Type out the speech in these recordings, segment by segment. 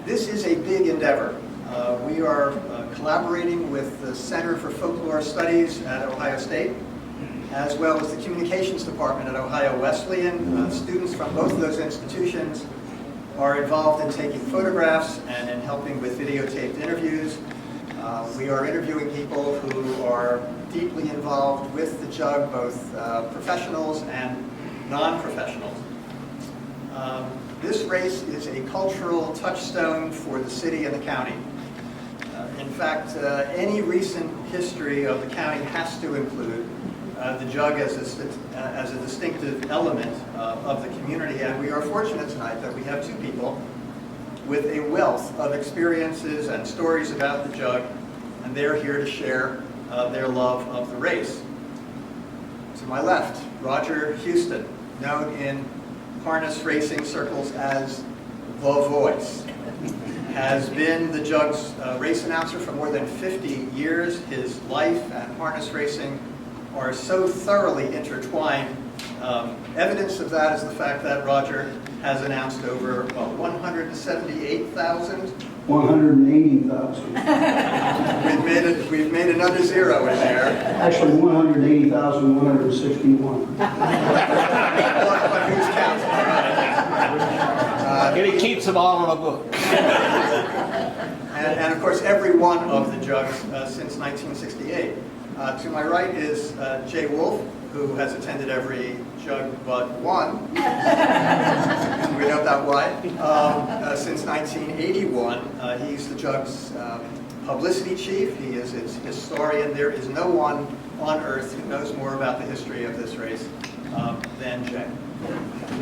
This is a big endeavor. We are collaborating with the Center for Folklore Studies at Ohio State, as well as the Communications Department at Ohio Wesleyan. Students from both of those institutions are involved in taking photographs and in helping with videotaped interviews. We are interviewing people who are deeply involved with the jug, both professionals and non-professionals. This race is a cultural touchstone for the city and the county. In fact, any recent history of the county has to include the jug as a distinctive element of the community, and we are fortunate tonight that we have two people with a wealth of experiences and stories about the jug, and they're here to share their love of the race. To my left, Roger Huston, known in harness racing circles as the Voice, has been the jug's race announcer for more than 50 years. His life and harness racing are so thoroughly intertwined. Evidence of that is the fact that Roger has announced over 178,000. 180,000. We've made another zero in there. Actually, 180,161. But who's counting? And he keeps them all in a book. And of course, every one of the jugs since 1968. To my right is Jay Wolf, who has attended every jug but one. We know that why. Since 1981, he's the jug's publicity chief. He is its historian. There is no one on earth who knows more about the history of this race than Jay.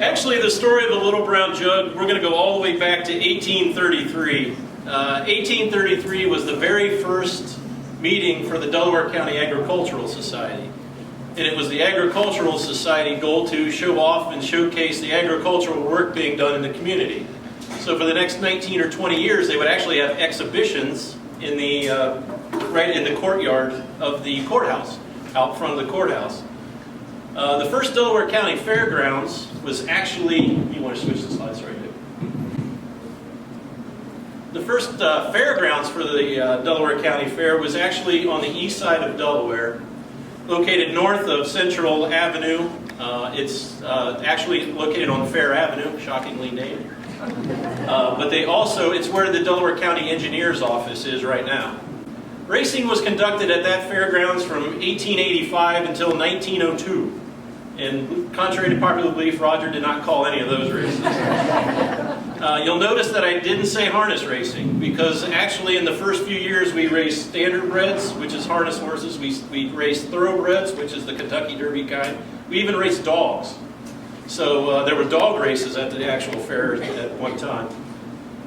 Actually, the story of the Little Brown Jug, we're going to go all the way back to 1833. 1833 was the very first meeting for the Delaware County Agricultural Society. And it was the Agricultural Society goal to show off and showcase the agricultural work being done in the community. So for the next 19 or 20 years, they would actually have exhibitions in the right in the courtyard of the courthouse, out front of the courthouse. The first Delaware County Fairgrounds was actually, you want to switch the slides right here. The first fairgrounds for the Delaware County Fair was actually on the east side of Delaware, located north of Central Avenue. It's actually located on Fair Avenue, shockingly named. But it's where the Delaware County Engineer's office is right now. Racing was conducted at that fairgrounds from 1885 until 1902. And contrary to popular belief, Roger did not call any of those races. You'll notice that I didn't say harness racing, because actually in the first few years we raced standardbreds, which is harness horses. We raced thoroughbreds, which is the Kentucky Derby kind. We even raced dogs. So there were dog races at the actual fair at one time.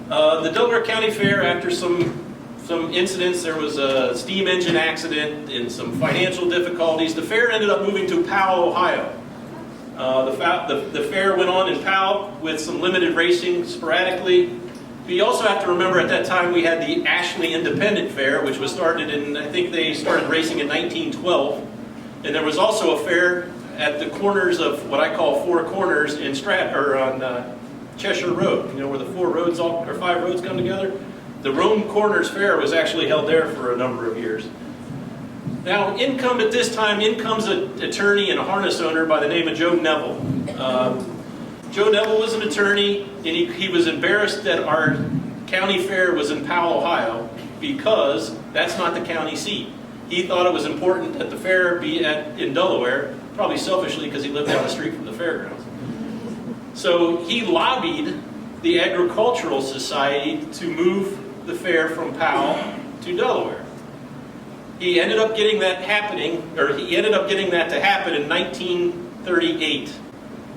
The Delaware County Fair, after some incidents, there was a steam engine accident and some financial difficulties. The fair ended up moving to Powell, Ohio. The fair went on in Powell with some limited racing sporadically. But you also have to remember at that time we had the Ashley Independent Fair, which was started in, I think they started racing in 1912. And there was also a fair at the corners of what I call Four Corners in on Cheshire Road, you know, where the five roads come together. The Rome Corners Fair was actually held there for a number of years. Now, in comes an attorney and a harness owner by the name of Joe Neville. Joe Neville was an attorney, and he was embarrassed that our county fair was in Powell, Ohio, because that's not the county seat. He thought it was important that the fair be in Delaware, probably selfishly because he lived down the street from the fairgrounds. So he lobbied the Agricultural Society to move the fair from Powell to Delaware. He ended up getting that to happen in 1938.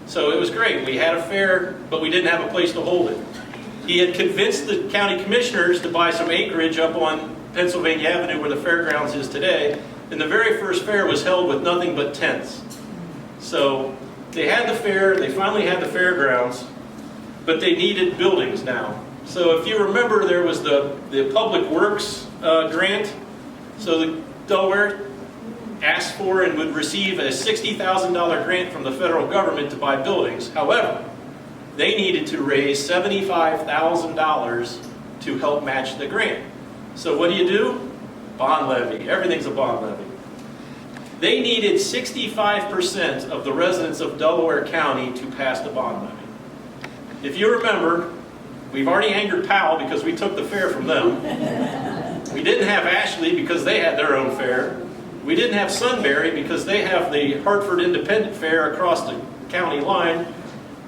So it was great. We had a fair, but we didn't have a place to hold it. He had convinced the county commissioners to buy some acreage up on Pennsylvania Avenue where the fairgrounds is today, and the very first fair was held with nothing but tents. So they had the fair, they finally had the fairgrounds, but they needed buildings now. So if you remember, there was the Public Works grant. So the Delaware asked for and would receive a $60,000 grant from the federal government to buy buildings. However, they needed to raise $75,000 to help match the grant. So what do? Bond levy. Everything's a bond levy. They needed 65% of the residents of Delaware County to pass the bond levy. If you remember, we've already angered Powell because we took the fair from them. We didn't have Ashley because they had their own fair. We didn't have Sunbury because they have the Hartford Independent Fair across the county line.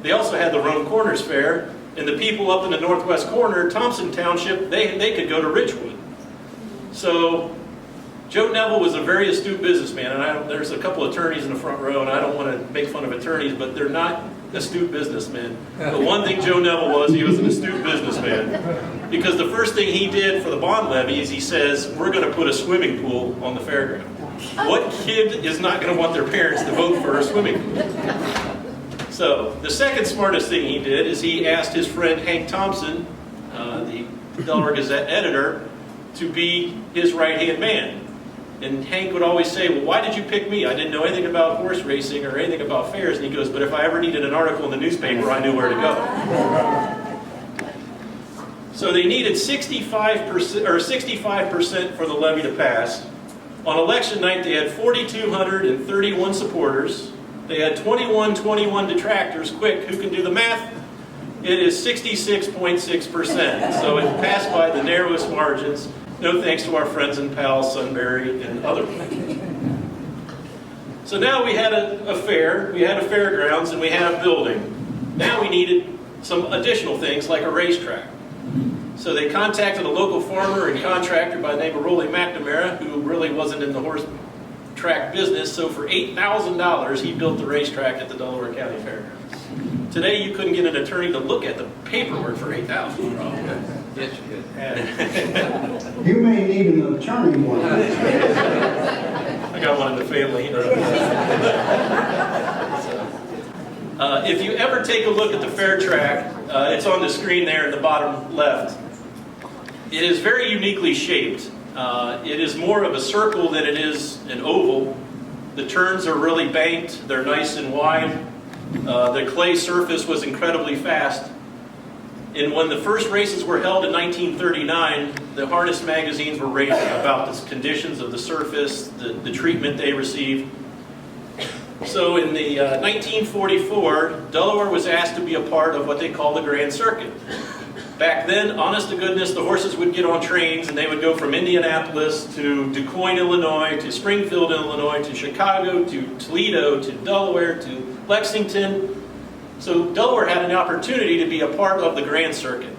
They also had the Rome Corners Fair. And the people up in the northwest corner, Thompson Township, they could go to Ridgewood. So Joe Neville was a very astute businessman, and there's a couple attorneys in the front row, and I don't want to make fun of attorneys, but they're not astute businessmen. The one thing Joe Neville was, he was an astute businessman. Because the first thing he did for the bond levy is he says, we're going to put a swimming pool on the fairground. What kid is not going to want their parents to vote for a swimming pool? So the second smartest thing he did is he asked his friend Hank Thompson, the Delaware Gazette editor, to be his right-hand man. And Hank would always say, well, why did you pick me? I didn't know anything about horse racing or anything about fairs. And he goes, but if I ever needed an article in the newspaper, I knew where to go. So they needed 65% for the levy to pass. On election night, they had 4,231 supporters. They had 21 detractors. Quick, who can do the math? It is 66.6%. So it passed by the narrowest margins. No thanks to our friends in Powell, Sunbury, and other ones. So now we had a fair, we had a fairgrounds, and we had a building. Now we needed some additional things like a racetrack. So they contacted a local farmer and contractor by the name of Rolly McNamara, who really wasn't in the horse track business. So for $8,000, he built the racetrack at the Delaware County Fairgrounds. Today, you couldn't get an attorney to look at the paperwork for $8,000. Yes, you could. You may need an attorney one. I got one in the family. If you ever take a look at the fair track, it's on the screen there in the bottom left. It is very uniquely shaped. It is more of a circle than it is an oval. The turns are really banked. They're nice and wide. The clay surface was incredibly fast. And when the first races were held in 1939, the harness magazines were raving about the conditions of the surface, the treatment they received. So in the 1944, Delaware was asked to be a part of what they call the Grand Circuit. Back then, honest to goodness, the horses would get on trains and they would go from Indianapolis to DuQuoin, Illinois, to Springfield, Illinois, to Chicago, to Toledo, to Delaware, to Lexington. So Delaware had an opportunity to be a part of the Grand Circuit.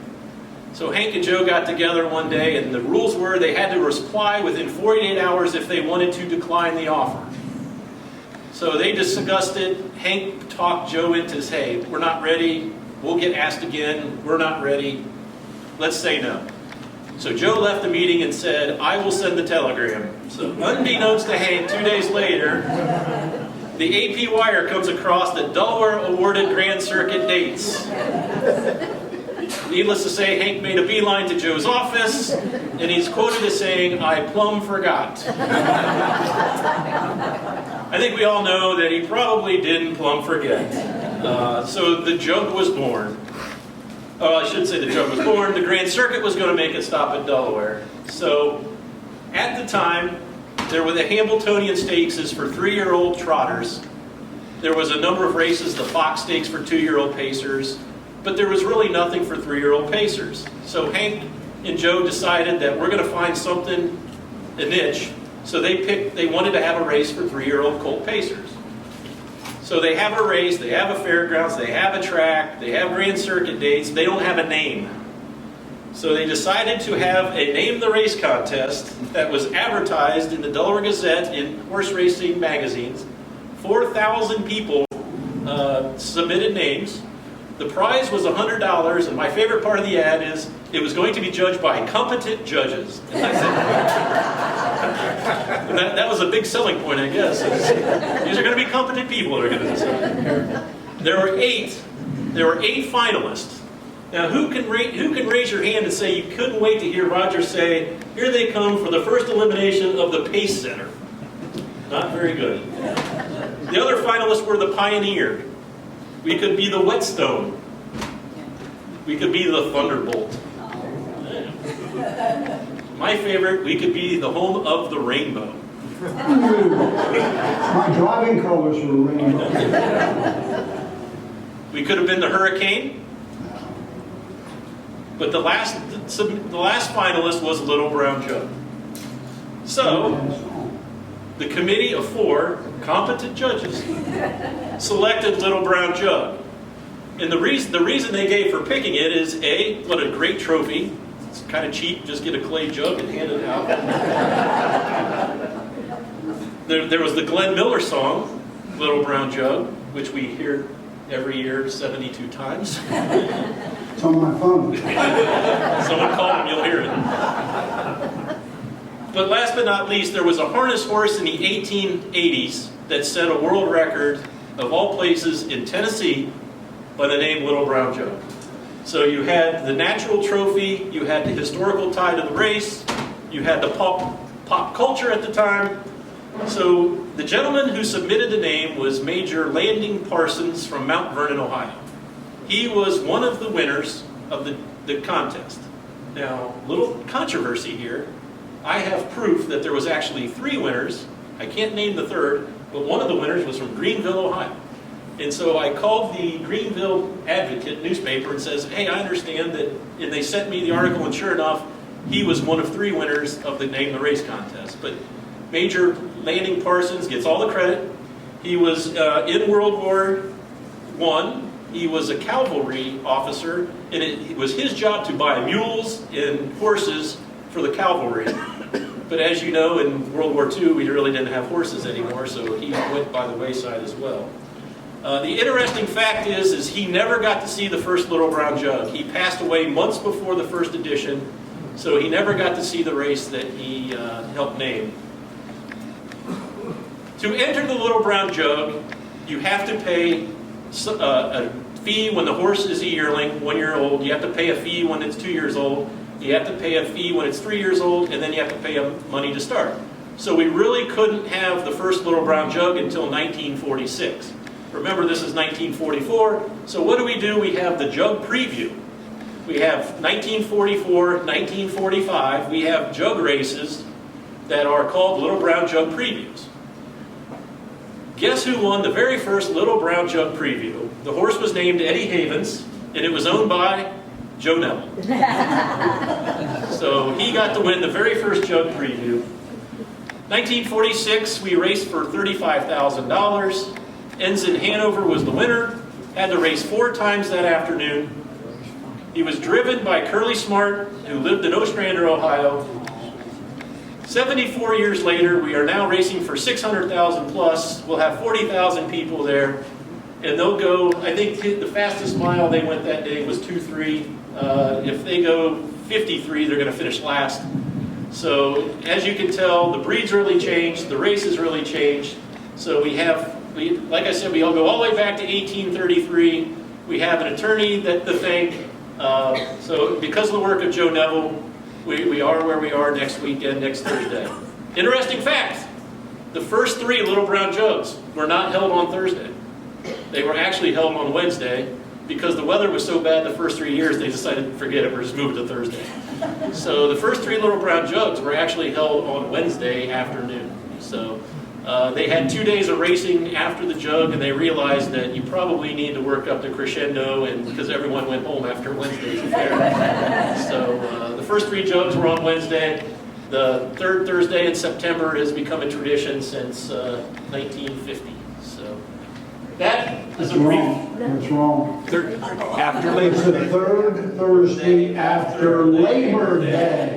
So Hank and Joe got together one day, and the rules were they had to reply within 48 hours if they wanted to decline the offer. So they discussed it. Hank talked Joe into, hey, we're not ready. We'll get asked again. We're not ready. Let's say no. So Joe left the meeting and said, I will send the telegram. So unbeknownst to Hank, 2 days later, the AP wire comes across that Delaware awarded Grand Circuit dates. Needless to say, Hank made a beeline to Joe's office, and he's quoted as saying, I plumb forgot. I think we all know that he probably didn't plumb forget. So the jug was born. Oh, I should say the jug was born. The Grand Circuit was going to make a stop at Delaware. So at the time, there were the Hambletonian Stakes for 3-year-old trotters. There was a number of races, the Fox Stakes for 2-year-old pacers, but there was really nothing for 3-year-old pacers. So Hank and Joe decided that we're going to find something, a niche. So they wanted to have a race for 3-year-old colt pacers. So they have a race, they have a fairgrounds, they have a track, they have Grand Circuit dates, they don't have a name. So they decided to have a Name the Race contest that was advertised in the Delaware Gazette in horse racing magazines. 4,000 people submitted names. The prize was $100, and my favorite part of the ad is it was going to be judged by competent judges. And that was a big selling point, I guess. These are going to be competent people that are going to decide. There were eight finalists. Now, who can raise your hand and say you couldn't wait to hear Roger say, here they come for the first elimination of the Pace Center? Not very good. The other finalists were the Pioneer. We could be the Whetstone. We could be the Thunderbolt. My favorite, we could be the home of the rainbow. My driving colors were rainbow. We could have been the hurricane. But the last finalist was Little Brown Jug. So, the committee of 4 competent judges selected Little Brown Jug. And the reason they gave for picking it is, A, what a great trophy. It's kind of cheap, just get a clay jug and hand it out. There was the Glenn Miller song, Little Brown Jug, which we hear every year 72 times. It's on my phone. Someone call him, you'll hear it. But last but not least, there was a harness horse in the 1880s that set a world record of all places in Tennessee by the name Little Brown Jug. So you had the natural trophy, you had the historical tie to the race, you had the pop culture at the time. So the gentleman who submitted the name was Major Landing Parsons from Mount Vernon, Ohio. He was one of the winners of the contest. Now, little controversy here. I have proof that there was actually 3 winners. I can't name the third, but one of the winners was from Greenville, Ohio. And so I called the Greenville Advocate newspaper and says, hey, I understand that, and they sent me the article, and sure enough, he was one of 3 winners of the Name the Race contest. But Major Landing Parsons gets all the credit. He was in World War I. He was a cavalry officer, and it was his job to buy mules and horses for the cavalry. But as you know, in World War II, we really didn't have horses anymore, so he went by the wayside as well. The interesting fact is he never got to see the first Little Brown Jug. He passed away months before the first edition, so he never got to see the race that he helped name. To enter the Little Brown Jug, you have to pay a fee when the horse is a yearling, 1 year old. You have to pay a fee when it's 2 years old. You have to pay a fee when it's 3 years old, and then you have to pay money to start. So we really couldn't have the first Little Brown Jug until 1946. Remember, this is 1944, so what do? We have the jug preview. We have 1944, 1945, we have jug races that are called Little Brown Jug previews. Guess who won the very first Little Brown Jug preview? The horse was named Eddie Havens, and it was owned by Joe Neville. So he got to win the very first jug preview. 1946, we raced for $35,000. Ensign Hanover was the winner, had to race 4 times that afternoon. He was driven by Curly Smart, who lived in Ostrander, Ohio. 74 years later, we are now racing for 600,000 plus. We'll have 40,000 people there, and they'll go, I think the fastest mile they went that day was 2:3. If they go 53, they're going to finish last. So as you can tell, the breed's really changed, the race has really changed. So like I said, we all go all the way back to 1833. We have an attorney to thank. So because of the work of Joe Neville, we are where we are next Thursday. Interesting fact, the first 3 Little Brown Jugs were not held on Thursday. They were actually held on Wednesday. Because the weather was so bad the first 3 years, they decided to forget it, we're just moving to Thursday. So the first 3 Little Brown Jugs were actually held on Wednesday afternoon. So they had 2 days of racing after the jug, and they realized that you probably need to work up the crescendo, and because everyone went home after Wednesday's affair. So the first 3 jugs were on Wednesday. The 3rd Thursday in September has become a tradition since 1950. So that is a brief. That's wrong. After It's Labor the Day. 3rd Thursday after Labor Day.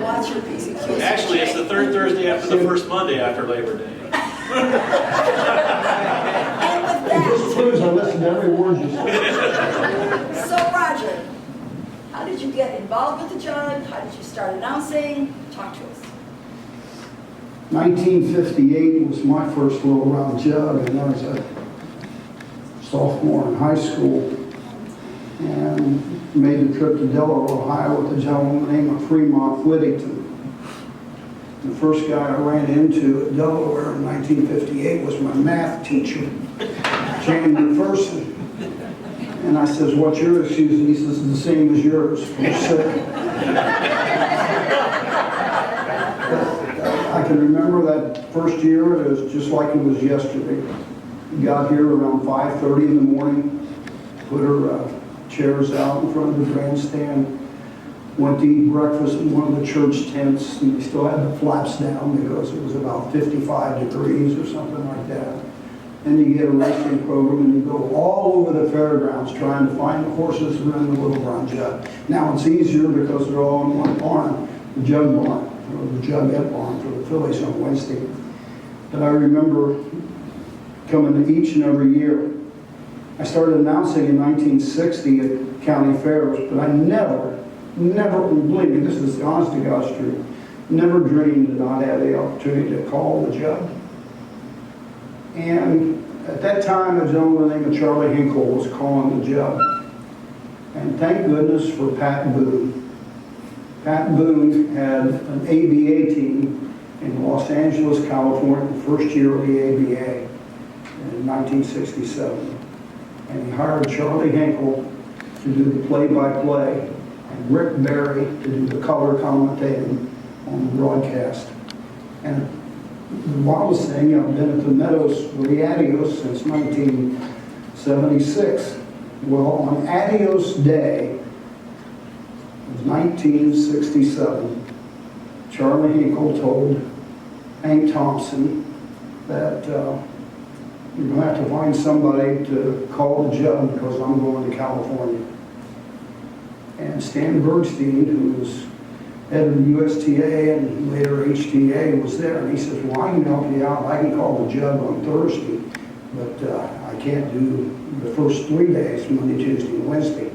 Watch your piece of cake. Actually, it's the 3rd Thursday after the first Monday after Labor Day. And with It just proves I listen to every word you say. that, so Roger, how did you get involved with the jug? How did you start announcing? Talk to us. 1958 was my first Little Brown Jug, and I was a sophomore in high school, and made a trip to Delaware, Ohio with a gentleman named Fremont Whittington. The first guy I ran into at Delaware in 1958 was my math teacher, Jamie McPherson. And I says, what's your excuse? And he says, the same as yours. We're sick. I can remember that first year, it was just like it was yesterday. We got here around 5:30 in the morning, put our chairs out in front of the grandstand, went to eat breakfast in one of the church tents, and we still had the flaps down because it was about 55 degrees or something like that. Then you get a racing program and you go all over the fairgrounds trying to find the horses that are in the Little Brown Jug. Now it's easier because they're all in one barn, the Jug barn, or the Jugette barn for the fillies on Wednesday. But I remember coming to each and every year. I started announcing in 1960 at county fairs, but I never, believe me, this is the honest to God's truth, never dreamed that I'd have the opportunity to call the Jug. And at that time, a gentleman named Charlie Hinkle was calling the Jug. And thank goodness for Pat Boone. Pat Boone had an ABA team in Los Angeles, California, the first year of the ABA in 1967. And he hired Charlie Hinkle to do the play-by-play and Rick Berry to do the color commentating on the broadcast. And the wildest thing, I've been at the Meadows with the Adios since 1976. Well, on Adios Day, it was 1967, Charlie Hinkle told Hank Thompson that you're going to have to find somebody to call the Jug because I'm going to California. And Stan Bergstein, who was head of the USTA and later HTA, was there, and he says, well, I can help you out. I can call the Jug on Thursday, but I can't do the first 3 days, Monday, Tuesday, and Wednesday.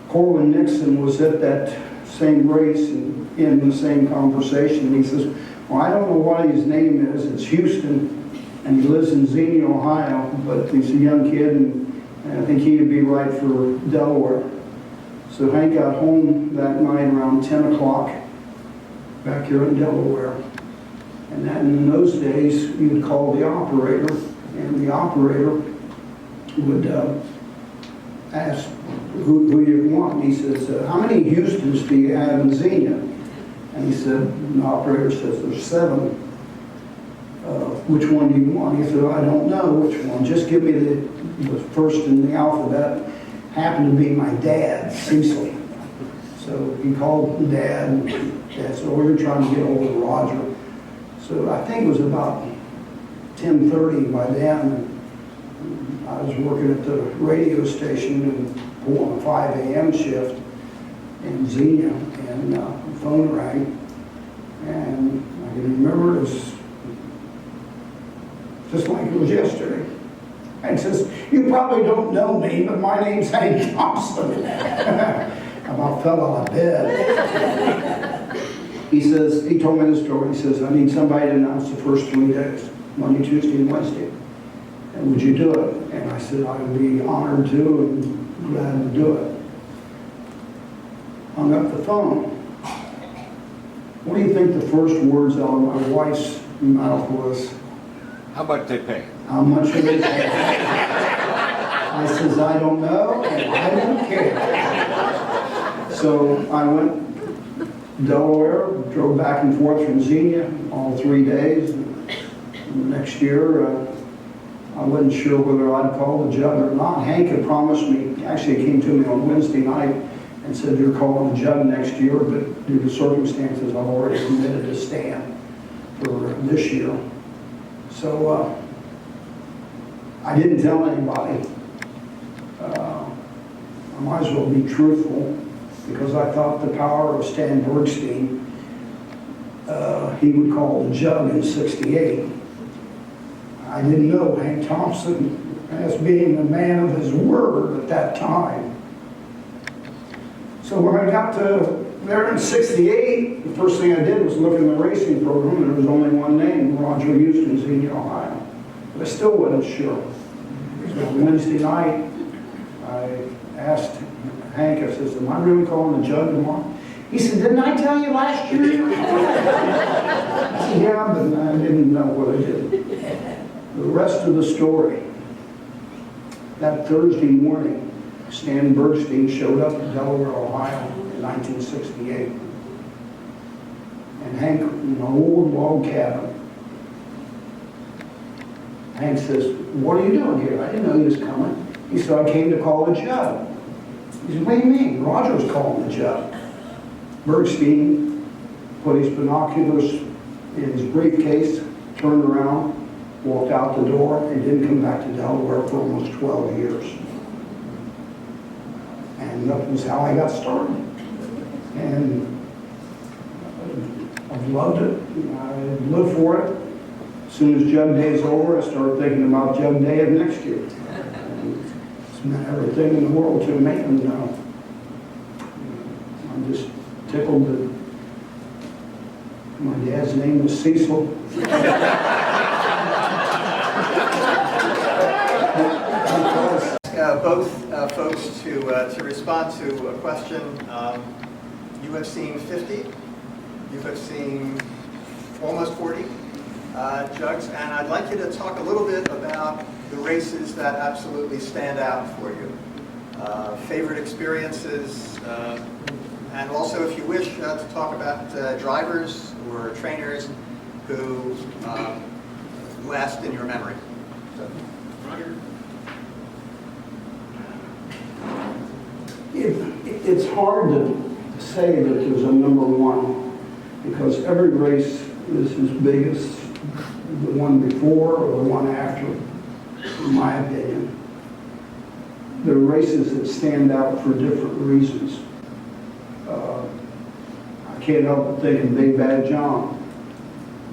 Corwin Nixon was at that same race and in the same conversation, and he says, well, I don't know what his name is. It's Huston, and he lives in Xenia, Ohio, but he's a young kid, and I think he'd be right for Delaware. So Hank got home that night around 10 o'clock back here in Delaware. And then in those days, you would call the operator, and the operator would ask who you want. And he says, how many Houstons do you have in Xenia? And he said, the operator says, there's 7. Which one do you want? He said, I don't know which one. Just give me the first in the alphabet. Happened to be my dad, Cecily. So he called Dad, and Dad said, oh, we're trying to get hold of Roger. So I think it was about 10:30 by then. I was working at the radio station and pulling a 5 a.m. shift in Xenia, and the phone rang. And I can remember it was just like it was yesterday. And says, you probably don't know me, but my name's Hank Thompson. I about fell out of bed. He says, he told me the story. He says, I need somebody to announce the first 3 days, Monday, Tuesday, and Wednesday. And would you do it? And I said, I would be honored to and glad to do it. Hung up the phone. What do you think the first words out of my wife's mouth was? How much they pay? How much do they pay? I says, I don't know, and I don't care. So I went to Delaware, drove back and forth from Xenia all 3 days. And the next year, I wasn't sure whether I'd call the Jug or not. Hank had promised me, actually he came to me on Wednesday night and said, you're calling the Jug next year, but due to circumstances, I've already committed to Stan for this year. So I didn't tell anybody. I might as well be truthful because I thought the power of Stan Bergstein, he would call the Jug in '68. I didn't know Hank Thompson as being a man of his word at that time. So when I got to there in '68, the first thing I did was look in the racing program, and there was only one name, Roger Huston, Xenia, Ohio. But I still wasn't sure. So Wednesday night, I asked Hank, I says, am I really calling the Jug tomorrow? He said, didn't I tell you last year? I said, yeah, but I didn't know what I did. The rest of the story, that Thursday morning, Stan Bergstein showed up in Delaware, Ohio in 1968. And Hank, in an old log cabin, Hank says, "What are you doing here? I didn't know he was coming." He said, "I came to call the jug." He said, "What do you mean? Roger's calling the jug." Bergstein put his binoculars in his briefcase, turned around, walked out the door, and didn't come back to Delaware for almost 12 years. And that was how I got started. And I've loved it. I lived for it. As soon as Jug Day is over, I started thinking about Jug Day of next year. And it's meant everything in the world to me, and I'm just tickled that my dad's name was Cecil. Both folks to respond to a question. You have seen 50, you have seen almost 40 jugs, and I'd like you to talk a little bit about the races that absolutely stand out for you. Favorite experiences, and also, if you wish, to talk about drivers or trainers who last in your memory. So, Roger? It's hard to say that there's a number one, because every race is as big as the one before or the one after, in my opinion. There are races that stand out for different reasons. I can't help but think of Big Bad John.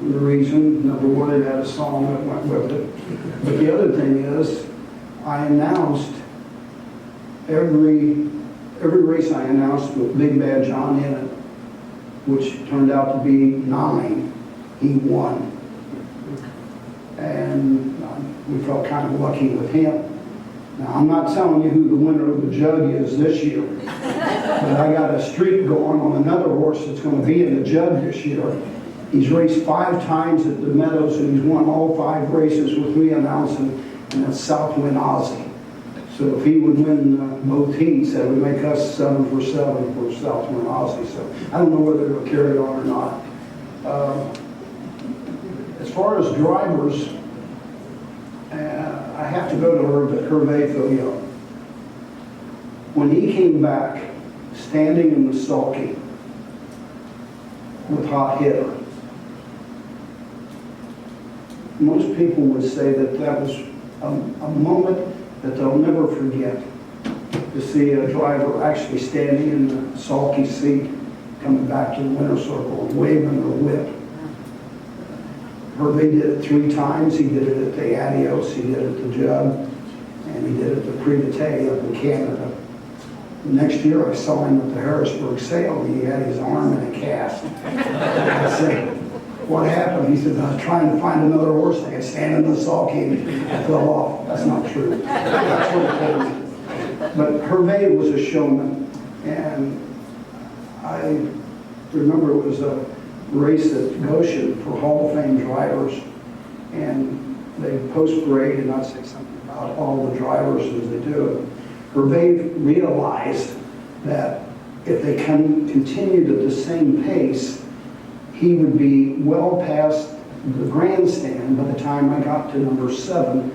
The reason, number one, it had a song that went with it. But the other thing is, I announced every race I announced with Big Bad John in it, which turned out to be 9, he won. And we felt kind of lucky with him. Now, I'm not telling you who the winner of the jug is this year, but I got a streak going on another horse that's going to be in the jug this year. He's raced 5 times at the Meadows, and he's won all 5 races with me announcing, and that's Southwind Ozzie. So if he would win both heats, that would make us 7 for 7 for Southwind Ozzie. So I don't know whether it'll carry it on or not. As far as drivers, I have to go to Hervé Fillon. When he came back, standing in the sulky with Hot Hitter, most people would say that that was a moment that they'll never forget, to see a driver actually standing in the sulky seat coming back to the winner's circle and waving the whip. Hervé did it 3 times. He did it at the Adios, he did it at the Jug, and he did it at the Prix d'Été up in Canada. The next year I saw him at the Harrisburg sale, and he had his arm in a cast. I said, "What happened?" He said, "I was trying to find another horse I could stand in the sulky and I fell off." That's not true. That's what it told me. But Hervé was a showman, and I remember it was a race at Goshen for Hall of Fame drivers, and they post-parade, and I'd say something about all the drivers as they do it. Hervé realized that if they continued at the same pace, he would be well past the grandstand by the time I got to number 7,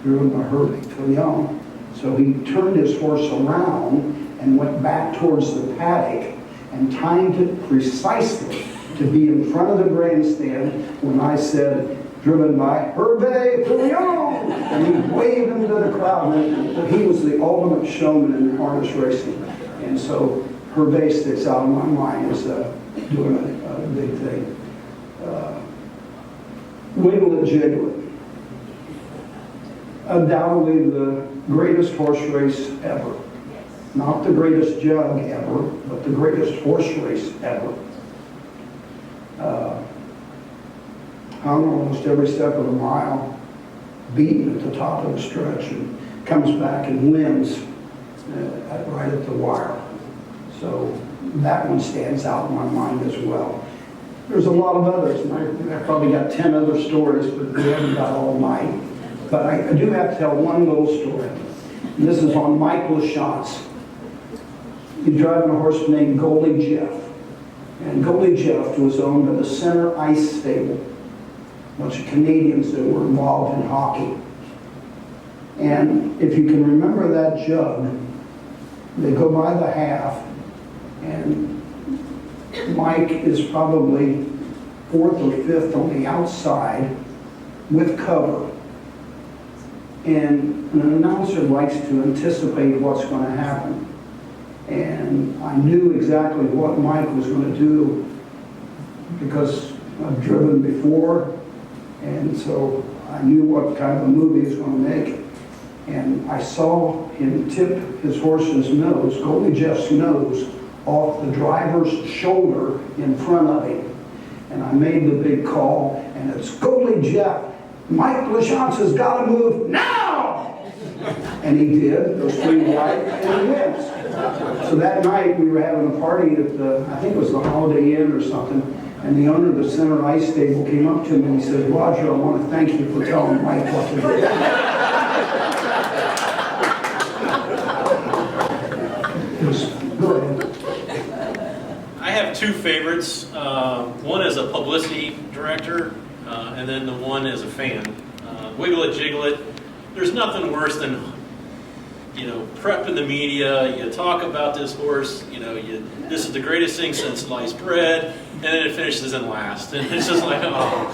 driven by Hervé Fillon. So he turned his horse around and went back towards the paddock and timed it precisely to be in front of the grandstand when I said, "Driven by Hervé Fillon," and he waved him to the crowd. And he was the ultimate showman in harness racing. And so Hervé sticks out in my mind as doing a big thing. Wiggle It, Jiggle It. Undoubtedly the greatest horse race ever. Not the greatest jug ever, but the greatest horse race ever. Hung almost every step of the mile, beaten at the top of the stretch, and comes back and wins right at the wire. So that one stands out in my mind as well. There's a lot of others, and I probably got 10 other stories, but we haven't got all night. But I do have to tell one little story. And this is on Mike LaChanze. He's driving a horse named Goalie Jeff. And Goalie Jeff was owned by the Center Ice Stable, a bunch of Canadians that were involved in hockey. And if you can remember that jug, they go by the half, and Mike is probably fourth or fifth on the outside with cover. And an announcer likes to anticipate what's going to happen. And I knew exactly what Mike was going to do because I've driven before, and so I knew what kind of a move he was going to make. And I saw him tip his horse's nose, Goalie Jeff's nose, off the driver's shoulder in front of him. And I made the big call, and it's Goalie Jeff. Mike LaChanze has got to move now! And he did, goes 3 wide, and he wins. So that night we were having a party at the, I think it was the Holiday Inn or something, and the owner of the Center Ice Stable came up to me and he said, Roger, I want to thank you for telling Mike what to do. Go ahead. I have 2 favorites. One as a publicity director, and then the one as a fan. Wiggle It, Jiggle It. There's nothing worse than, prepping the media. You talk about this horse. This is the greatest thing since sliced bread, and then it finishes in last, and it's just like, oh,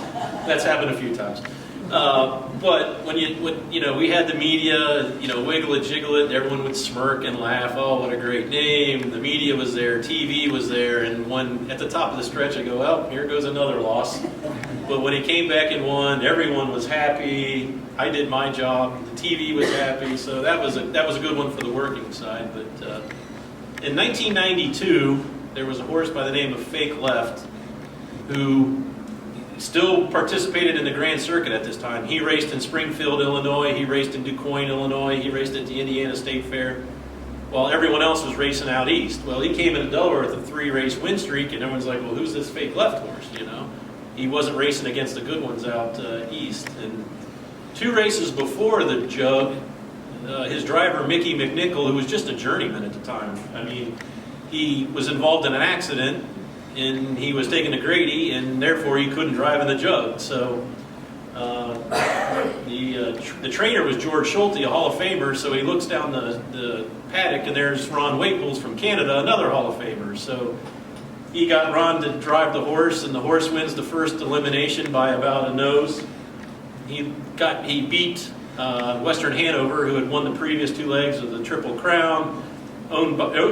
that's happened a few times. But when we had the media, Wiggle It, Jiggle It, everyone would smirk and laugh. Oh, what a great name. The media was there, TV was there, and when at the top of the stretch I go, well, here goes another loss. But when he came back and won, everyone was happy. I did my job. The TV was happy. So that was a good one for the working side. But in 1992, there was a horse by the name of Fake Left who still participated in the Grand Circuit at this time. He raced in Springfield, Illinois. He raced in DuQuoin, Illinois. He raced at the Indiana State Fair while everyone else was racing out east. Well, he came into Delaware with a 3-race win streak, and everyone's like, well, who's this Fake Left horse, He wasn't racing against the good ones out east. And 2 races before the Jug, his driver, Mickey McNichol, who was just a journeyman at the time, he was involved in an accident, and he was taken to Grady, and therefore he couldn't drive in the Jug. So the trainer was George Schulte, a Hall of Famer, so he looks down the paddock, and there's Ron Wakeles from Canada, another Hall of Famer. So he got Ron to drive the horse, and the horse wins the first elimination by about a nose. He beat Western Hanover, who had won the previous 2 legs of the Triple Crown,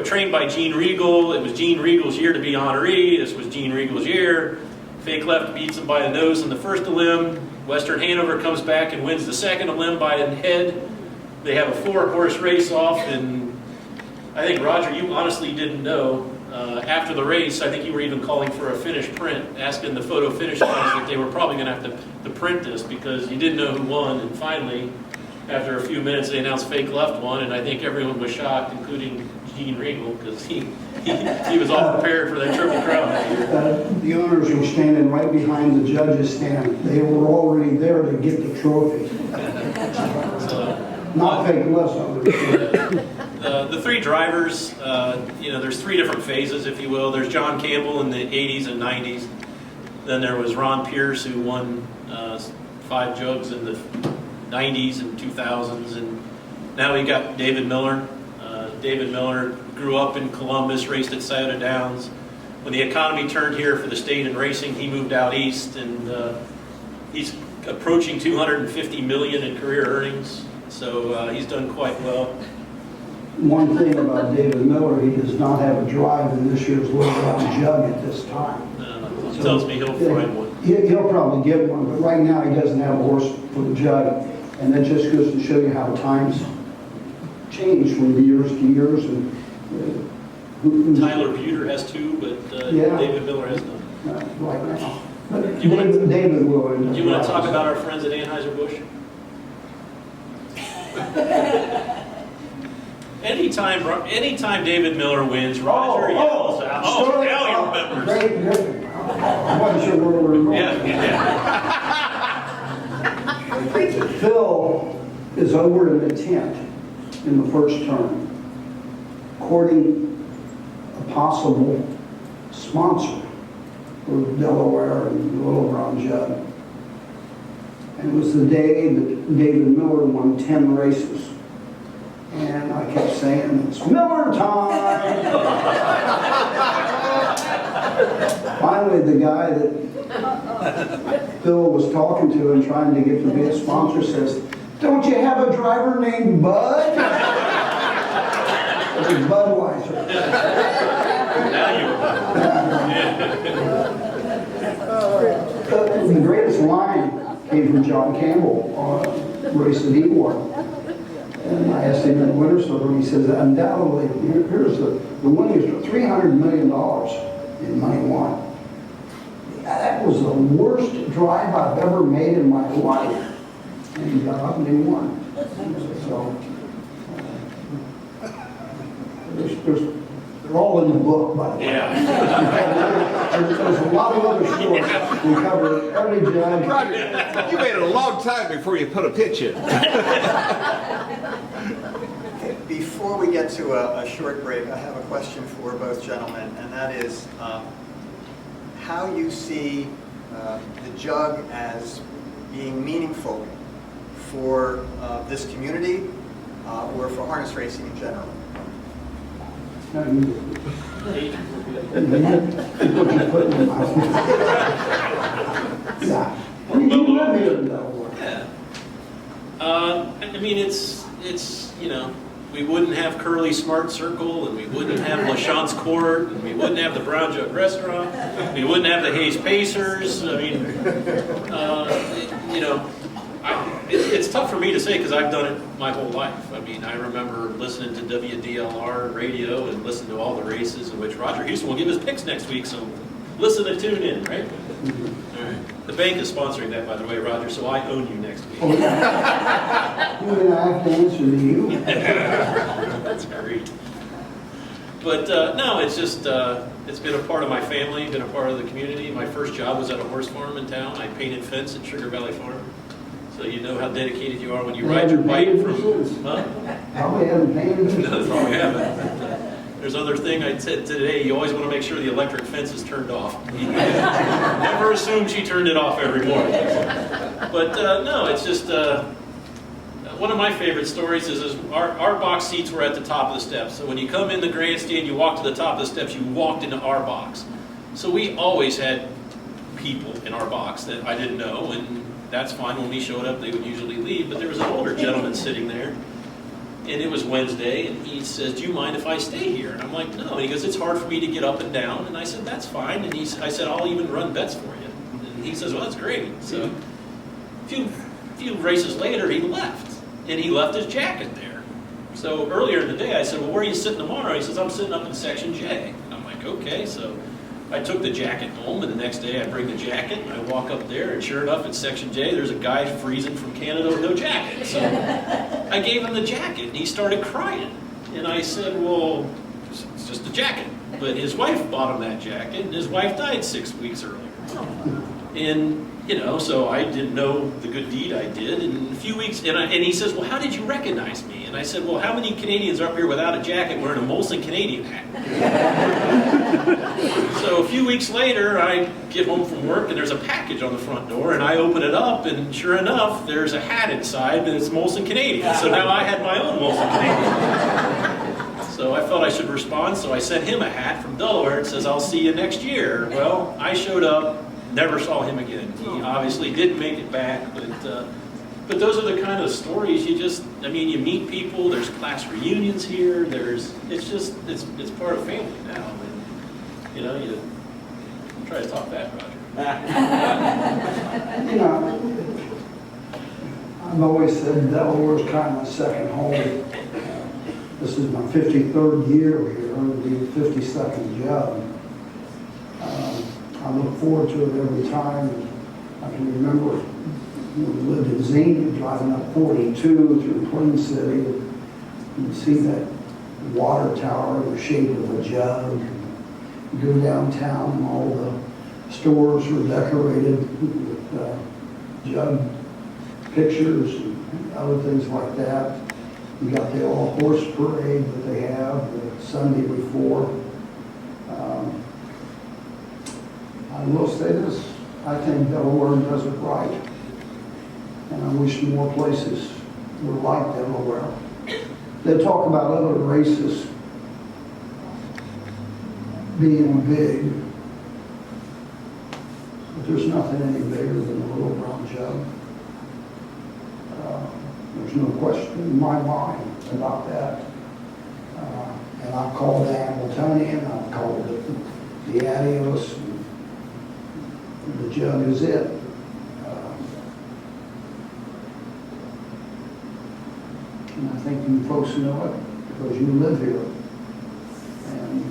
trained by Gene Regal. It was Gene Regal's year to be honoree. This was Gene Regal's year. Fake Left beats him by the nose in the first elim. Western Hanover comes back and wins the second elim by the head. They have a 4-horse race off, and I think, Roger, you honestly didn't know. After the race, I think you were even calling for a finish print, asking the photo finish guys that they were probably going to have to print this because you didn't know who won. And finally, after a few minutes, they announced Fake Left won, and I think everyone was shocked, including Gene Regal, because he was all prepared for that Triple Crown that year. The owners were standing right behind the judges' stand. They were already there to get the trophy. Not Fake Left owners. The 3 drivers, there's 3 different phases, if you will. There's John Campbell in the 80s and 90s. Then there was Ron Pierce, who won 5 jugs in the 90s and 2000s. And now we got David Miller. David Miller grew up in Columbus, raced at Scioto Downs. When the economy turned here for the state and racing, he moved out east, and he's approaching $250 million in career earnings. So he's done quite well. One thing about David Miller, he does not have a drive in this year's Little Brown Jug at this time. He tells me he'll find one. He'll probably get one, but right now he doesn't have a horse for the Jug. And that just goes to show you how times change from years to years. And Tyler Buter has 2, but David Miller has none. Right now. But Do you want to talk about our friends at Anheuser-Busch? Anytime David Miller wins, Roger yells out. Oh, now he remembers. I wasn't sure where we were going. Yeah. Phil is over in the tent, in the first term, courting a possible sponsor for Delaware and Little Brown Jug. And it was the day that David Miller won 10 races. And I kept saying, it's Miller time! Finally, the guy that Bill was talking to and trying to get to be a sponsor says, don't you have a driver named Bud? It was Budweiser. Now you The greatest line came from John Campbell on a race that he won. And I asked him in the winter circle, and he says, undoubtedly, here's the winnings for $300 million in money won. That was the worst drive I've ever made in my life. And he got up and he won. So, they're all in the book, by the way. Yeah. There's a lot of other stories. We cover every judge. Roger, you waited a long time before you put a pitch in. Before we get to a short break, I have a question for both gentlemen, and that is how you see the jug as being meaningful for this community or for harness racing in general. No, you put your foot in your mouth. Yeah. You live here in Delaware. I mean, it's you know, we wouldn't have Curly Smart Circle, and we wouldn't have LaChance Court, and we wouldn't have the Brown Jug Restaurant, we wouldn't have the Hayes Pacers. I mean, you know, it's tough for me to say because I've done it my whole life. I mean, I remember listening to WDLR radio and listening to all the races in which Roger Huston will give his picks next week, so listen and tune in, right? All right. The bank is sponsoring that, by the way, Roger, so I own you next week. Oh, yeah. You mean I have to answer to you? That's great. But no, it's just, it's been a part of my family, been a part of the community. My first job was at a horse farm in town. I painted fence at Sugar Valley Farm. So you know how dedicated you are when you ride your bike from... Huh? Probably haven't painted it. No, probably haven't. There's another thing I said today, you always want to make sure the electric fence is turned off. Never assume she turned it off every morning. But no, it's just, one of my favorite stories is our box seats were at the top of the steps. So when you come in the grandstand, you walk to the top of the steps, you walked into our box. So we always had people in our box that I didn't know, and that's fine. When we showed up, they would usually leave, but there was an older gentleman sitting there. And it was Wednesday, and he says, do you mind if I stay here? And I'm like, no. And he goes, it's hard for me to get up and down. And I said, that's fine. And I said, I'll even run bets for you. And he says, well, that's great. So a few races later, he left. And he left his jacket there. So earlier in the day, I said, well, where are you sitting tomorrow? He says, I'm sitting up in Section J. And I'm like, okay. So I took the jacket home, and the next day I bring the jacket, and I walk up there, and sure enough, at Section J, there's a guy freezing from Canada with no jacket. So I gave him the jacket, and he started crying. And I said, well, it's just a jacket. But his wife bought him that jacket, and his wife died 6 weeks earlier. And, you know, so I didn't know the good deed I did. And a few weeks, and he says, well, how did you recognize me? And I said, well, how many Canadians are up here without a jacket wearing a Molson Canadian hat? So a few weeks later, I get home from work, and there's a package on the front door, and I open it up, and sure enough, there's a hat inside, and it's Molson Canadian. So now I had my own Molson Canadian. So I felt I should respond, so I sent him a hat from Delaware. It says, I'll see you next year. Well, I showed up, never saw him again. He obviously didn't make it back, but those are the kind of stories you just, I mean, you meet people, there's class reunions here, it's part of family now. And, you know, you try to talk that, Roger. You know, I've always said Delaware's kind of my second home. This is my 53rd year here, it'll be the 52nd jug. I look forward to it every time. I can remember when we lived in Xenia, driving up 42 through Twin City, and see that water tower in the shape of a jug. You go downtown, and all the stores were decorated with jug pictures and other things like that. You got the all-horse parade that they have the Sunday before. I will say this, I think Delaware does it right. And I wish more places were like Delaware. They talk about other races being big, but there's nothing any bigger than the Little Brown Jug. There's no question in my mind about that. And I've called it Hamiltonian, I've called it the Adios. The Jug is it. And I think you folks know it because you live here. And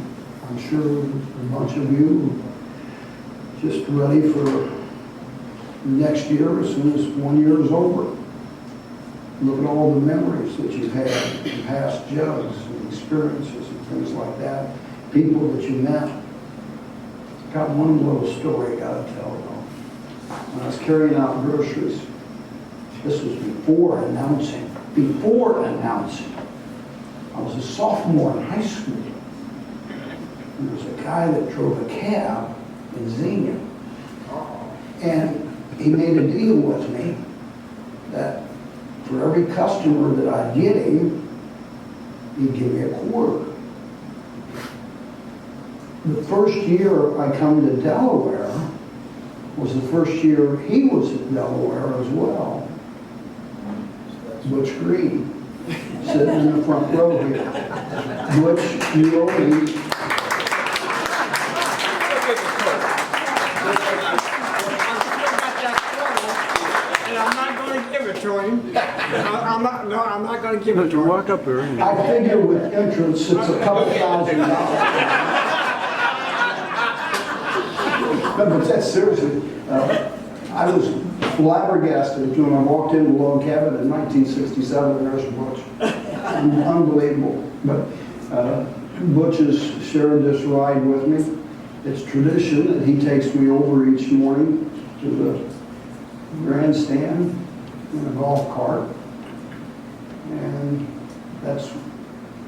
I'm sure a bunch of you just ready for next year as soon as 1 year is over. Look at all the memories that you've had in past jugs and experiences and things like that. People that you met. Got one little story I gotta tell though. When I was carrying out groceries, this was before announcing. I was a sophomore in high school. And there was a guy that drove a cab in Xenia. And he made a deal with me that for every customer that I'd get him, he'd give me a quarter. The first year I come to Delaware was the first year he was in Delaware as well. Butch Green, sitting in the front row here. Butch, you owe me. And I'm not going to give it to him. I'm not going to give it to him. Walk up here. I figure with entrance, it's a couple $1,000. No, but that's seriously, I was flabbergasted when I walked into Log Cabin in 1967 and there's Butch. Unbelievable. But Butch has shared this ride with me. It's tradition that he takes me over each morning to the grandstand in a golf cart. And that's,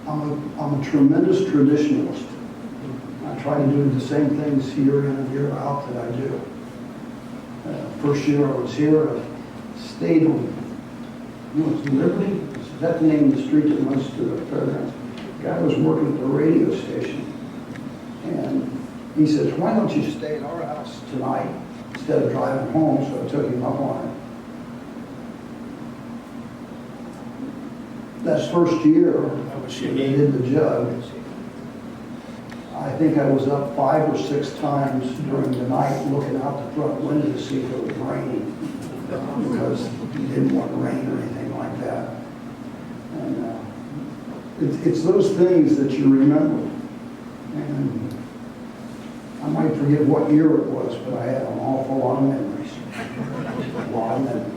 I'm a tremendous traditionalist. I try to do the same things year in and year out that I do. First year I was here, I stayed on, it's Liberty? Is that the name of the street that runs to the fairgrounds? The guy was working at the radio station, and he says, why don't you stay at our house tonight instead of driving home? So I took him up on it. That first year, when they did the Jug, I think I was up 5 or 6 times during the night looking out the front window to see if it was raining, because you didn't want rain or anything like that. And it's those things that you remember. And I might forget what year it was, but I had an awful lot of memories. A lot of memories.